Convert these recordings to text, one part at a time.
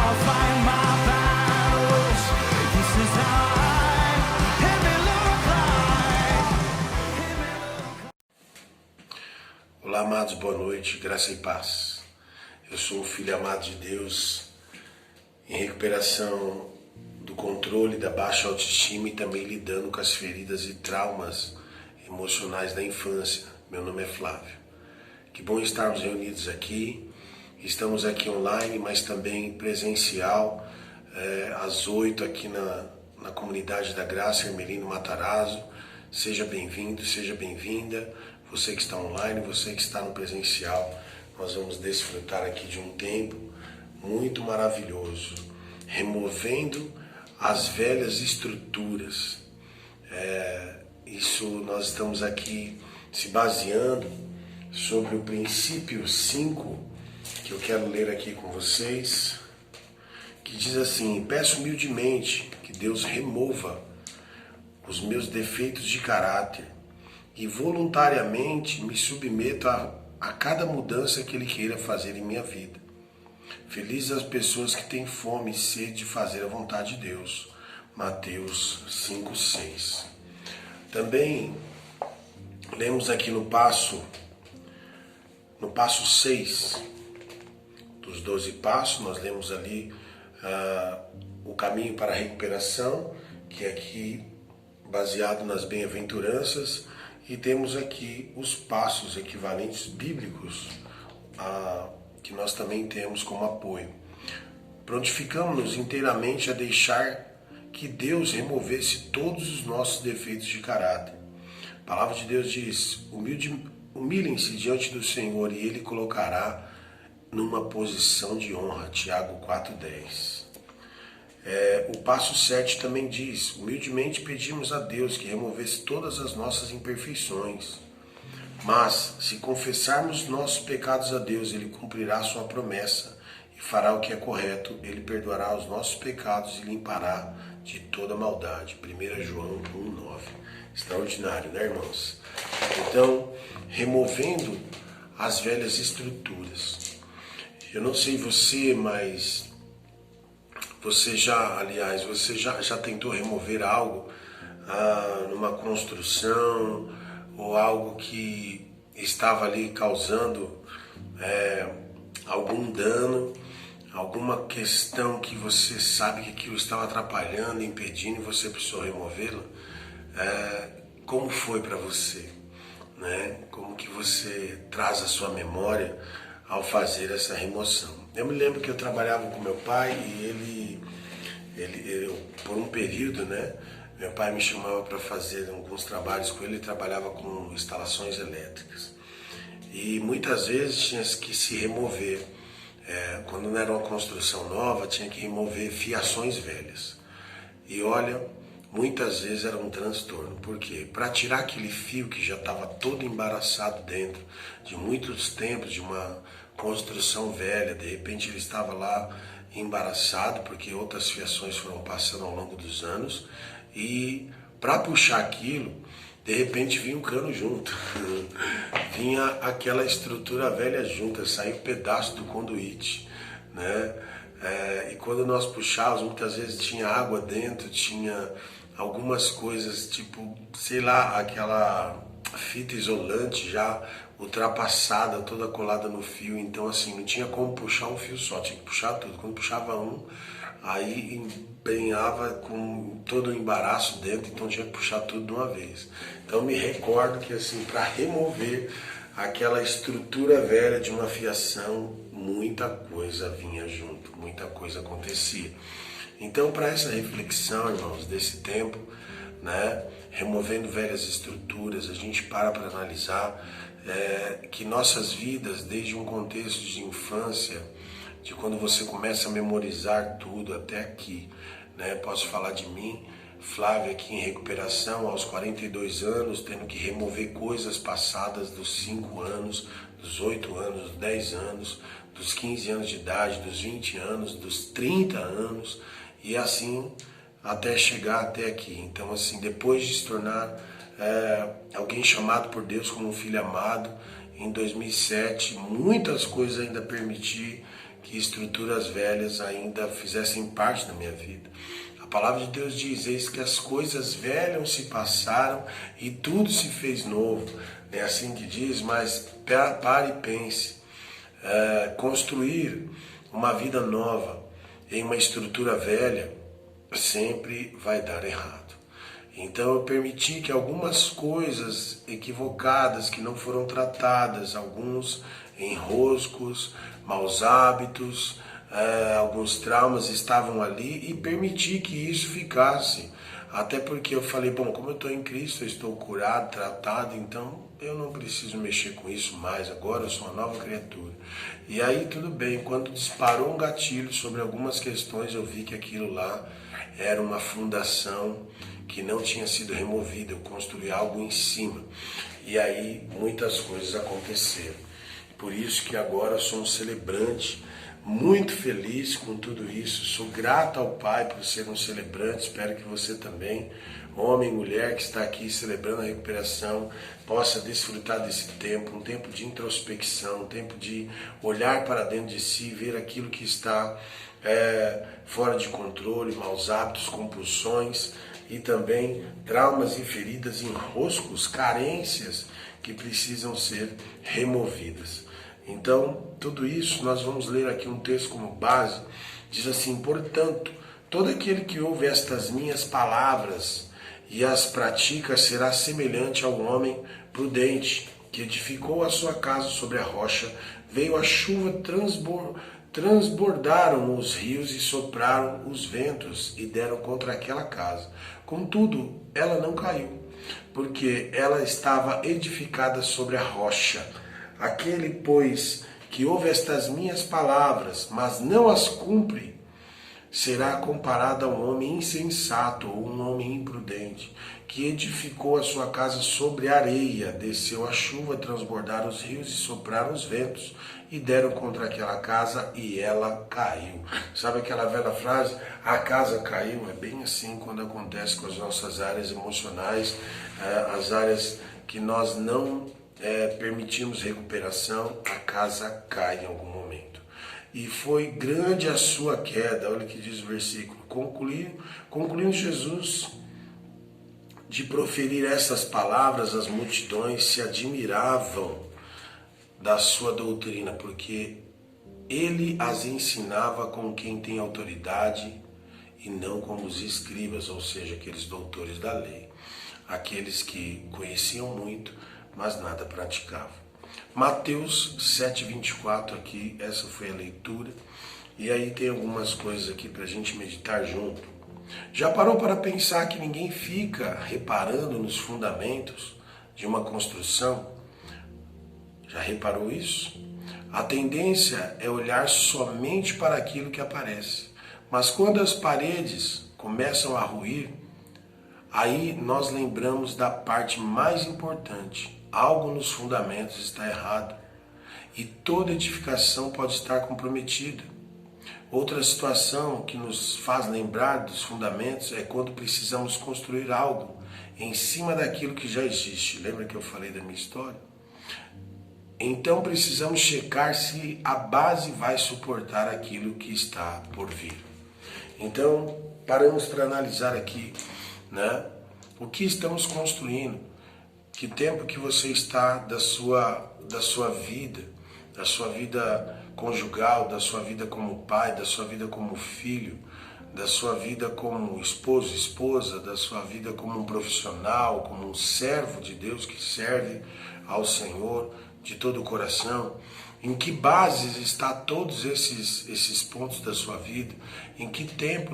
I'll fight my battles. This is how I hear me look like. Olá, amados, boa noite, graça e paz. Eu sou um filho amado de Deus, em recuperação do controle da baixa autoestima e também lidando com as feridas e traumas emocionais da infância. Meu nome é Flávio. Que bom estarmos reunidos aqui. Estamos aqui online, mas também presencial, às 8 aqui na comunidade da Graça, Hermelino Matarazzo. Seja bem-vindo, seja bem-vinda. Você que está online, você que está no presencial, nós vamos desfrutar aqui de um tempo muito maravilhoso, removendo as velhas estruturas. Isso nós estamos aqui se baseando sobre o princípio 5, que eu quero ler aqui com vocês, que diz assim: peço humildemente que Deus remova os meus defeitos de caráter e voluntariamente me submeto a cada mudança que Ele queira fazer em minha vida. Felizes as pessoas que têm fome e sede de fazer a vontade de Deus. Mateus 5:6. Também lemos aqui no passo 6 dos 12 passos, nós lemos ali o caminho para a recuperação, que é aqui baseado nas bem-aventuranças, e temos aqui os passos equivalentes bíblicos que nós também temos como apoio. Prontificamos-nos inteiramente a deixar que Deus removesse todos os nossos defeitos de caráter. A palavra de Deus diz: humilhem-se diante do Senhor e Ele colocará numa posição de honra. Tiago 4:10. O passo 7 também diz: humildemente pedimos a Deus que removesse todas as nossas imperfeições. Mas, se confessarmos nossos pecados a Deus, Ele cumprirá a sua promessa e fará o que é correto. Ele perdoará os nossos pecados e limpará de toda maldade. 1 João 1:9. Extraordinário, né, irmãos? Então, removendo as velhas estruturas. Eu não sei você, mas você já tentou remover algo numa construção ou algo que estava ali causando algum dano, alguma questão que você sabe que aquilo estava atrapalhando, impedindo e você precisou removê-la? Como foi para você? Né? Como que você traz a sua memória ao fazer essa remoção? Eu me lembro que eu trabalhava com meu pai e eu, por um período, né, meu pai me chamava para fazer alguns trabalhos com ele. Ele trabalhava com instalações elétricas e muitas vezes tinha que se remover, quando não era uma construção nova, tinha que remover fiações velhas. E olha, muitas vezes era um transtorno. Por quê? Para tirar aquele fio que já estava todo embaraçado dentro de muitos tempos, de uma construção velha, de repente ele estava lá embaraçado porque outras fiações foram passando ao longo dos anos, e para puxar aquilo, de repente vinha um cano junto, vinha aquela estrutura velha junto, saiu um pedaço do conduíte, né? E quando nós puxávamos, muitas vezes tinha água dentro, tinha algumas coisas, tipo, sei lá, aquela fita isolante já ultrapassada, toda colada no fio. Então assim, não tinha como puxar um fio só, tinha que puxar tudo. Quando puxava um, aí empenhava com todo o embaraço dentro, então tinha que puxar tudo de uma vez. Então me recordo que assim, para remover aquela estrutura velha de uma fiação, muita coisa vinha junto, muita coisa acontecia. Então, para essa reflexão, irmãos, desse tempo, né, removendo velhas estruturas, a gente para analisar que nossas vidas, desde um contexto de infância, de quando você começa a memorizar tudo até aqui, né, posso falar de mim, Flávio, aqui em recuperação, aos 42 anos, tendo que remover coisas passadas dos 5 anos, dos 8 anos, dos 10 anos, dos 15 anos de idade, dos 20 anos, dos 30 anos, e assim até chegar até aqui. Então, assim, depois de se tornar alguém chamado por Deus como um filho amado, em 2007, muitas coisas ainda permiti que estruturas velhas ainda fizessem parte da minha vida. A palavra de Deus diz: eis que as coisas velhas se passaram e tudo se fez novo. É assim que diz, mas pare e pense. Construir uma vida nova em uma estrutura velha sempre vai dar errado. Então eu permiti que algumas coisas equivocadas que não foram tratadas, alguns enroscos, maus hábitos, alguns traumas estavam ali, e permiti que isso ficasse. Até porque eu falei, bom, como eu estou em Cristo, eu estou curado, tratado, então eu não preciso mexer com isso mais, agora eu sou uma nova criatura. E aí tudo bem, quando disparou um gatilho sobre algumas questões, eu vi que aquilo lá era uma fundação que não tinha sido removida, eu construí algo em cima. E aí muitas coisas aconteceram. Por isso que agora eu sou um celebrante, muito feliz com tudo isso, sou grato ao Pai por ser um celebrante, espero que você também, homem e mulher que está aqui celebrando a recuperação, possa desfrutar desse tempo, um tempo de introspecção, um tempo de olhar para dentro de si, ver aquilo que está fora de controle, maus hábitos, compulsões e também traumas e feridas, enroscos, carências que precisam ser removidas. Então, tudo isso, nós vamos ler aqui um texto como base, diz assim: portanto, todo aquele que ouve estas minhas palavras e as pratica será semelhante ao homem prudente, que edificou a sua casa sobre a rocha, veio a chuva, transbordaram os rios e sopraram os ventos e deram contra aquela casa. Contudo, ela não caiu, porque ela estava edificada sobre a rocha. Aquele, pois, que ouve estas minhas palavras, mas não as cumpre, será comparado a um homem insensato ou um homem imprudente, que edificou a sua casa sobre areia, desceu a chuva, transbordaram os rios e sopraram os ventos, e deram contra aquela casa, e ela caiu. Sabe aquela velha frase, a casa caiu? É bem assim quando acontece com as nossas áreas emocionais, as áreas que nós não permitimos recuperação, a casa cai em algum momento. E foi grande a sua queda, olha o que diz o versículo, concluindo Jesus de proferir essas palavras, as multidões se admiravam da sua doutrina, porque ele as ensinava como quem tem autoridade e não como os escribas, ou seja, aqueles doutores da lei, aqueles que conheciam muito, mas nada praticavam. Mateus 7,24 aqui, essa foi a leitura, e aí tem algumas coisas aqui para a gente meditar junto. Já parou para pensar que ninguém fica reparando nos fundamentos de uma construção? Já reparou isso? A tendência é olhar somente para aquilo que aparece, mas quando as paredes começam a ruir, aí nós lembramos da parte mais importante. Algo nos fundamentos está errado e toda edificação pode estar comprometida. Outra situação que nos faz lembrar dos fundamentos é quando precisamos construir algo em cima daquilo que já existe. Lembra que eu falei da minha história? Então precisamos checar se a base vai suportar aquilo que está por vir. Então paramos para analisar aqui, o que estamos construindo. Que tempo que você está da sua vida conjugal, da sua vida como pai, da sua vida como filho, da sua vida como esposo, esposa, da sua vida como um profissional, como um servo de Deus que serve ao Senhor de todo o coração. Em que bases está todos esses pontos da sua vida? Em que tempo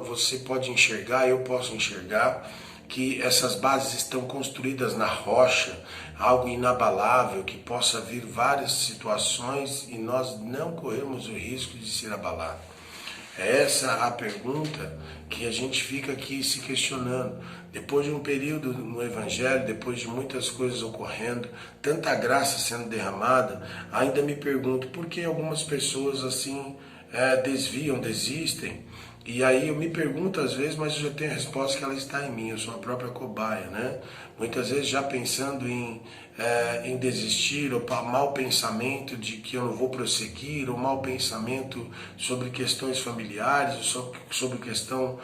você pode enxergar, eu posso enxergar, que essas bases estão construídas na rocha, algo inabalável, que possa vir várias situações e nós não corremos o risco de ser abalado. É essa a pergunta que a gente fica aqui se questionando. Depois de um período no Evangelho, depois de muitas coisas ocorrendo, tanta graça sendo derramada, ainda me pergunto por que algumas pessoas assim desistem E aí eu me pergunto às vezes, mas eu já tenho a resposta que ela está em mim, eu sou a própria cobaia, né? Muitas vezes já pensando em desistir, ou para mau pensamento de que eu não vou prosseguir, ou mau pensamento sobre questões familiares, ou sobre questão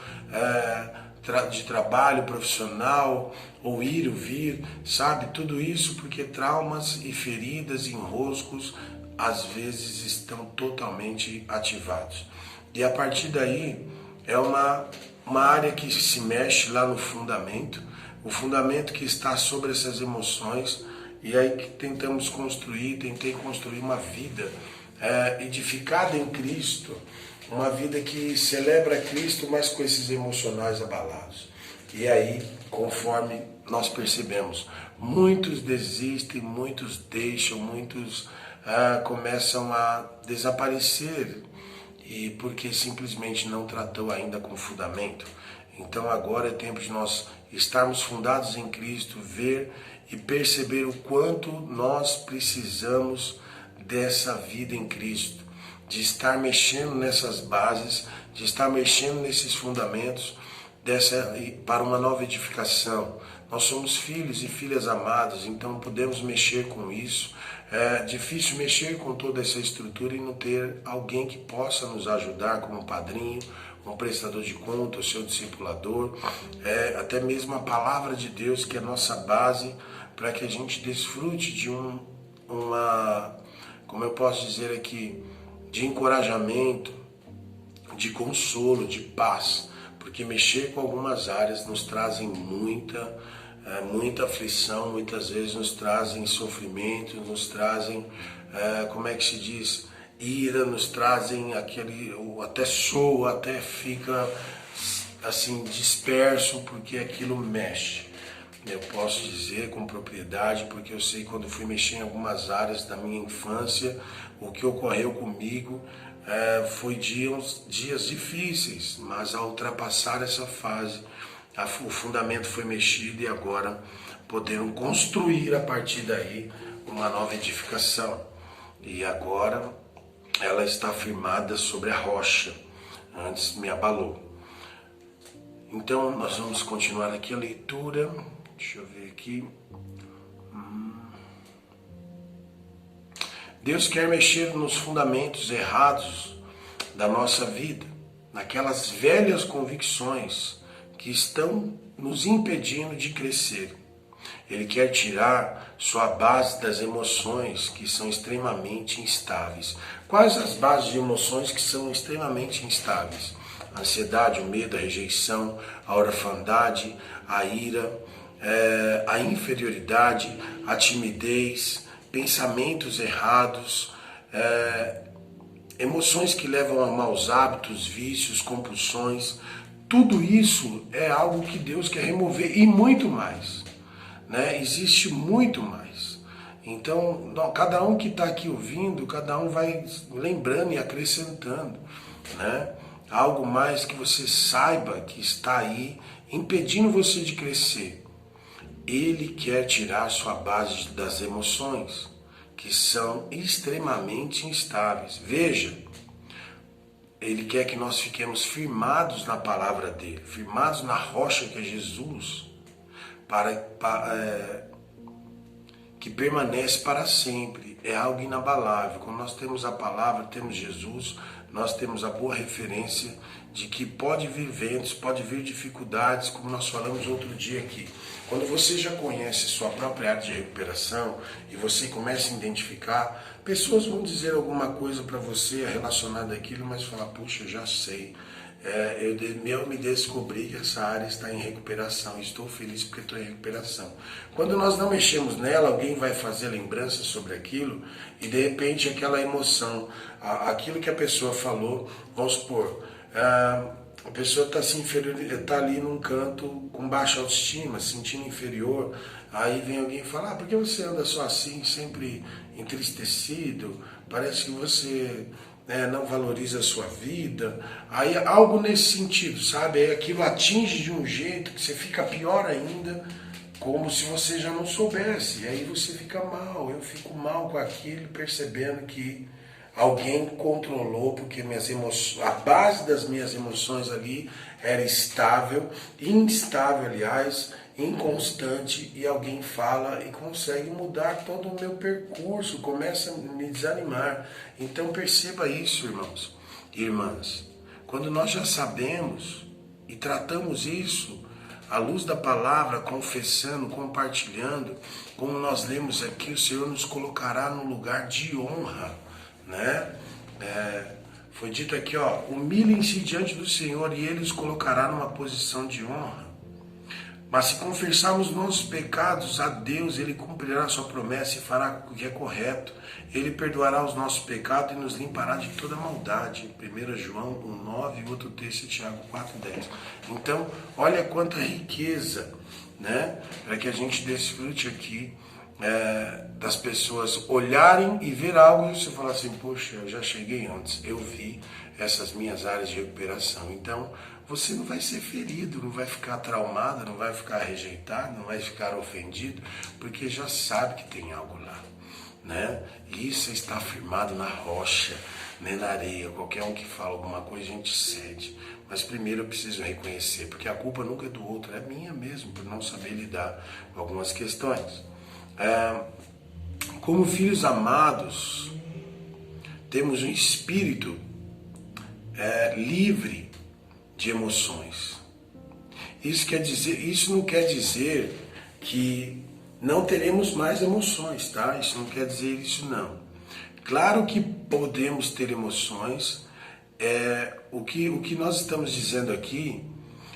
de trabalho profissional, ou ir ou vir, sabe? Tudo isso porque traumas e feridas e enroscos às vezes estão totalmente ativados. E a partir daí é uma área que se mexe lá no fundamento, o fundamento que está sobre essas emoções, e aí que tentei construir uma vida edificada em Cristo, uma vida que celebra Cristo, mas com esses emocionais abalados. E aí, conforme nós percebemos, muitos desistem, muitos deixam, muitos começam a desaparecer, e porque simplesmente não tratou ainda com fundamento. Então agora é tempo de nós estarmos fundados em Cristo, ver e perceber o quanto nós precisamos dessa vida em Cristo, de estar mexendo nessas bases, de estar mexendo nesses fundamentos para uma nova edificação. Nós somos filhos e filhas amados, então podemos mexer com isso. É difícil mexer com toda essa estrutura e não ter alguém que possa nos ajudar, como um padrinho, um prestador de conta, o seu discipulador, até mesmo a palavra de Deus, que é a nossa base, para que a gente desfrute de como eu posso dizer aqui, de encorajamento, de consolo, de paz, porque mexer com algumas áreas nos trazem muita aflição, muitas vezes nos trazem sofrimento, nos trazem, como é que se diz, ira, nos trazem até fica assim disperso, porque aquilo mexe. Eu posso dizer com propriedade, porque eu sei quando fui mexer em algumas áreas da minha infância, o que ocorreu comigo foi dias difíceis, mas ao ultrapassar essa fase, o fundamento foi mexido e agora poderam construir a partir daí uma nova edificação. E agora ela está firmada sobre a rocha, antes me abalou. Então nós vamos continuar aqui a leitura, deixa eu ver aqui. Deus quer mexer nos fundamentos errados da nossa vida, naquelas velhas convicções que estão nos impedindo de crescer. Ele quer tirar sua base das emoções que são extremamente instáveis. Quais as bases de emoções que são extremamente instáveis? A ansiedade, o medo, a rejeição, a orfandade, a ira, a inferioridade, a timidez, pensamentos errados, emoções que levam a maus hábitos, vícios, compulsões. Tudo isso é algo que Deus quer remover e muito mais, né? Existe muito mais. Então, cada um que está aqui ouvindo, cada um vai lembrando e acrescentando, né? Algo mais que você saiba que está aí impedindo você de crescer. Ele quer tirar sua base das emoções, que são extremamente instáveis. Veja, Ele quer que nós fiquemos firmados na palavra dele, firmados na rocha que é Jesus, que permanece para sempre. É algo inabalável. Quando nós temos a palavra, temos Jesus, nós temos a boa referência de que pode vir ventos, pode vir dificuldades, como nós falamos outro dia aqui. Quando você já conhece sua própria área de recuperação e você começa a identificar, pessoas vão dizer alguma coisa para você relacionada àquilo, mas falar, puxa, eu já sei. Eu me descobri que essa área está em recuperação, estou feliz porque estou em recuperação. Quando nós não mexemos nela, alguém vai fazer lembrança sobre aquilo e de repente aquela emoção, aquilo que a pessoa falou, vamos supor, a pessoa está ali num canto com baixa autoestima, se sentindo inferior, aí vem alguém e fala, por que você anda só assim, sempre entristecido, parece que você não valoriza a sua vida, aí algo nesse sentido, sabe? Aí aquilo atinge de um jeito que você fica pior ainda, como se você já não soubesse, e aí você fica mal, eu fico mal com aquilo, percebendo que Alguém controlou, porque a base das minhas emoções ali era estável, instável, aliás, inconstante, e alguém fala e consegue mudar todo o meu percurso, começa a me desanimar. Então perceba isso, irmãos e irmãs. Quando nós já sabemos e tratamos isso à luz da palavra, confessando, compartilhando, como nós lemos aqui, o Senhor nos colocará no lugar de honra, né? Foi dito aqui, ó, humilhem-se diante do Senhor e Ele os colocará numa posição de honra. Mas se confessarmos nossos pecados a Deus, Ele cumprirá a sua promessa e fará o que é correto. Ele perdoará os nossos pecados e nos limpará de toda maldade. 1 João 1,9 e outro texto, Tiago 4,10. Então, olha quanta riqueza, né? Para que a gente desfrute aqui das pessoas olharem e ver algo e você falar assim, poxa, eu já cheguei antes, eu vi essas minhas áreas de recuperação. Então, você não vai ser ferido, não vai ficar traumado, não vai ficar rejeitado, não vai ficar ofendido, porque já sabe que tem algo lá, né? E isso está firmado na rocha, né, na areia. Qualquer um que fala alguma coisa, a gente cede. Mas primeiro eu preciso reconhecer, porque a culpa nunca é do outro, é minha mesmo, por não saber lidar com algumas questões. Como filhos amados, temos um espírito livre de emoções. Isso não quer dizer que não teremos mais emoções, tá? Isso não quer dizer isso, não. Claro que podemos ter emoções. O que nós estamos dizendo aqui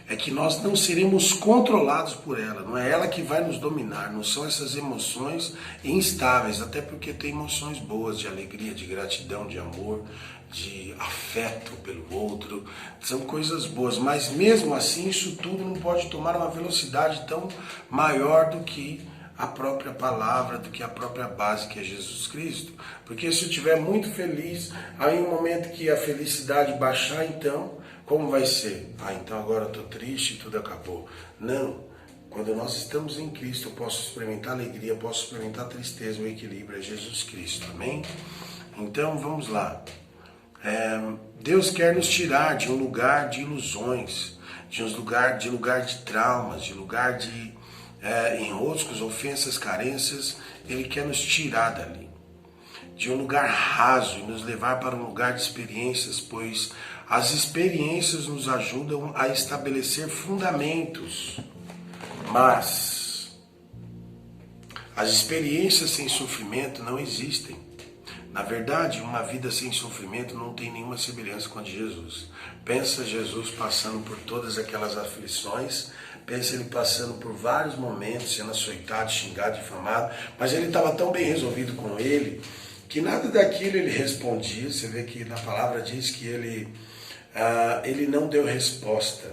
é que nós não seremos controlados por ela, não é ela que vai nos dominar, não são essas emoções instáveis, até porque tem emoções boas, de alegria, de gratidão, de amor, de afeto pelo outro, são coisas boas, mas mesmo assim isso tudo não pode tomar uma velocidade tão maior do que a própria palavra, do que a própria base, que é Jesus Cristo. Porque se eu estiver muito feliz, aí um momento que a felicidade baixar, então, como vai ser? Então agora eu estou triste e tudo acabou. Não. Quando nós estamos em Cristo, eu posso experimentar alegria, posso experimentar tristeza, o equilíbrio é Jesus Cristo. Amém? Então, vamos lá. Deus quer nos tirar de um lugar de ilusões, de lugar de traumas, de lugar de enroscos, ofensas, carências. Ele quer nos tirar dali, de um lugar raso, e nos levar para um lugar de experiências, pois as experiências nos ajudam a estabelecer fundamentos. Mas as experiências sem sofrimento não existem. Na verdade, uma vida sem sofrimento não tem nenhuma semelhança com a de Jesus. Pensa Jesus passando por todas aquelas aflições, pensa ele passando por vários momentos, sendo açoitado, xingado, difamado, mas ele estava tão bem resolvido com ele, que nada daquilo ele respondia. Você vê que na palavra diz que ele não deu resposta.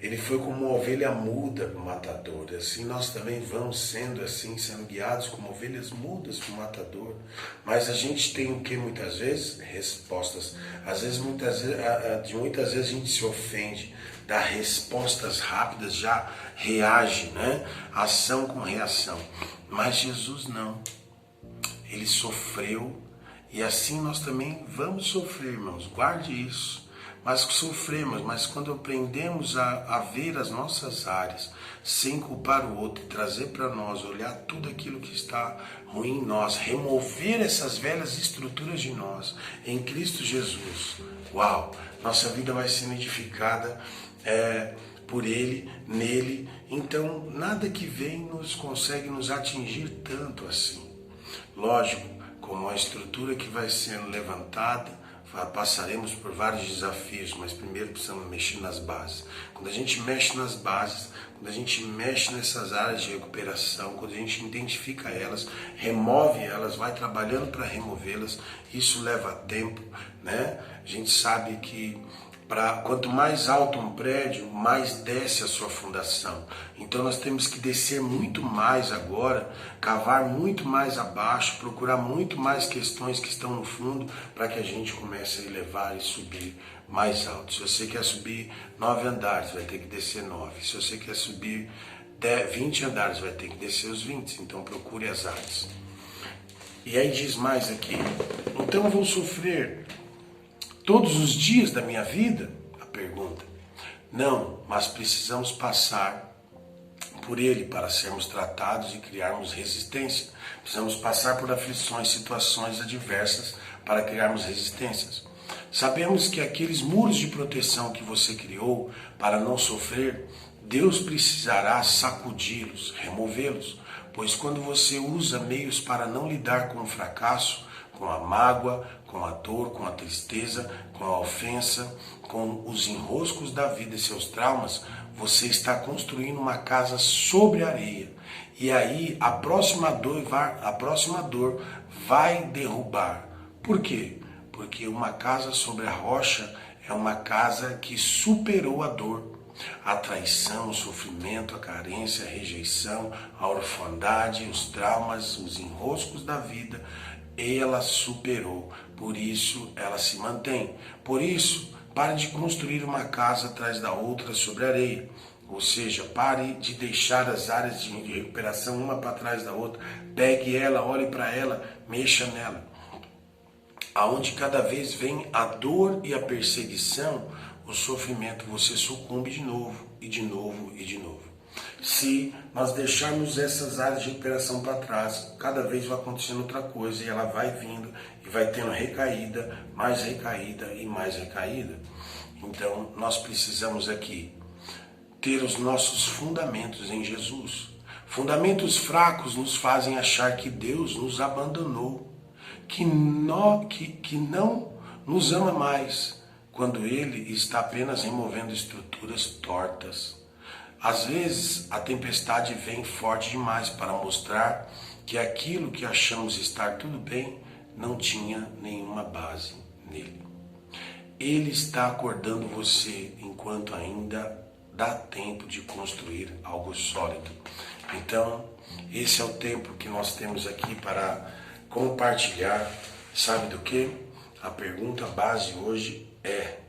Ele foi como uma ovelha muda para o matador. Assim nós também vamos sendo assim, sendo guiados como ovelhas mudas para o matador. Mas a gente tem o que muitas vezes? Respostas. Às vezes, muitas vezes a gente se ofende, dá respostas rápidas, já reage, né? Ação com reação. Mas Jesus não. Ele sofreu, e assim nós também vamos sofrer, irmãos. Guarde isso. Mas sofremos, mas quando aprendemos a ver as nossas áreas, sem culpar o outro, e trazer para nós, olhar tudo aquilo que está ruim em nós, remover essas velhas estruturas de nós, em Cristo Jesus, uau, nossa vida vai sendo edificada por Ele, nele. Então nada que vem consegue nos atingir tanto assim. Lógico, como a estrutura que vai sendo levantada, passaremos por vários desafios, mas primeiro precisamos mexer nas bases. Quando a gente mexe nas bases, quando a gente mexe nessas áreas de recuperação, quando a gente identifica elas, remove elas, vai trabalhando para removê-las, isso leva tempo, né? A gente sabe que quanto mais alto um prédio, mais desce a sua fundação. Então nós temos que descer muito mais agora, cavar muito mais abaixo, procurar muito mais questões que estão no fundo, para que a gente comece a elevar e subir mais alto. Se você quer subir 9 andares, vai ter que descer 9. Se você quer subir 20 andares, vai ter que descer os 20. Então procure as áreas. E aí diz mais aqui: então eu vou sofrer todos os dias da minha vida? A pergunta. Não, mas precisamos passar por ele para sermos tratados e criarmos resistência. Precisamos passar por aflições, situações adversas para criarmos resistências. Sabemos que aqueles muros de proteção que você criou para não sofrer, Deus precisará sacudi-los, removê-los, pois quando você usa meios para não lidar com o fracasso, com a mágoa, com a dor, com a tristeza, com a ofensa, com os enroscos da vida e seus traumas, você está construindo uma casa sobre areia. E aí a próxima dor vai derrubar. Por quê? Porque uma casa sobre a rocha é uma casa que superou a dor. A traição, o sofrimento, a carência, a rejeição, a orfandade, os traumas, os enroscos da vida, ela superou. Por isso ela se mantém. Por isso, pare de construir uma casa atrás da outra sobre areia. Ou seja, pare de deixar as áreas de recuperação uma para trás da outra. Pegue ela, olhe para ela, mexa nela. Aonde cada vez vem a dor e a perseguição, o sofrimento, você sucumbe de novo, e de novo, e de novo. Se nós deixarmos essas áreas de recuperação para trás, cada vez vai acontecendo outra coisa, e ela vai vindo, e vai tendo recaída e mais recaída. Então, nós precisamos aqui ter os nossos fundamentos em Jesus. Fundamentos fracos nos fazem achar que Deus nos abandonou, que não nos ama mais, quando Ele está apenas removendo estruturas tortas. Às vezes, a tempestade vem forte demais para mostrar que aquilo que achamos estar tudo bem não tinha nenhuma base nele. Ele está acordando você enquanto ainda dá tempo de construir algo sólido. Então, esse é o tempo que nós temos aqui para compartilhar. Sabe do que? A pergunta base hoje é: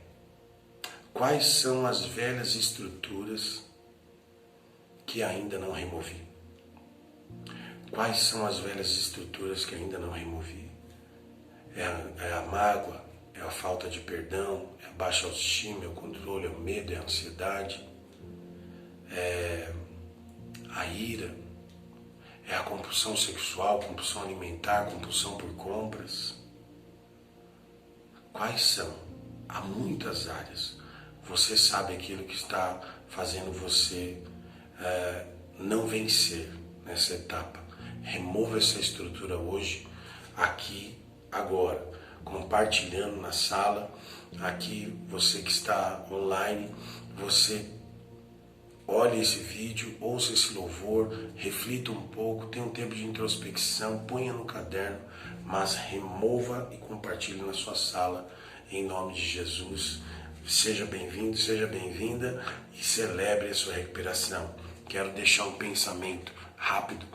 quais são as velhas estruturas que ainda não removi? Quais são as velhas estruturas que ainda não removi? É a mágoa, é a falta de perdão, é a baixa autoestima, é o controle, é o medo, é a ansiedade, é a ira, é a compulsão sexual, compulsão alimentar, compulsão por compras. Quais são? Há muitas áreas. Você sabe aquilo que está fazendo você não vencer nessa etapa. Remova essa estrutura hoje, aqui, agora, compartilhando na sala. Aqui, você que está online, você olhe esse vídeo, ouça esse louvor, reflita um pouco, tenha um tempo de introspecção, ponha no caderno, mas remova e compartilhe na sua sala, em nome de Jesus. Seja bem-vindo, seja bem-vinda e celebre a sua recuperação. Quero deixar um pensamento rápido.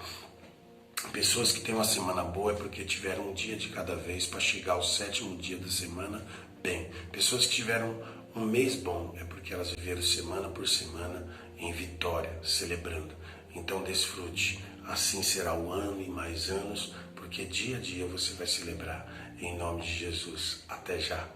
Pessoas que têm uma semana boa é porque tiveram um dia de cada vez para chegar ao 7º dia da semana bem. Pessoas que tiveram um mês bom é porque elas viveram semana por semana em vitória, celebrando. Então desfrute, assim será o ano e mais anos, porque dia a dia você vai celebrar. Em nome de Jesus, até já.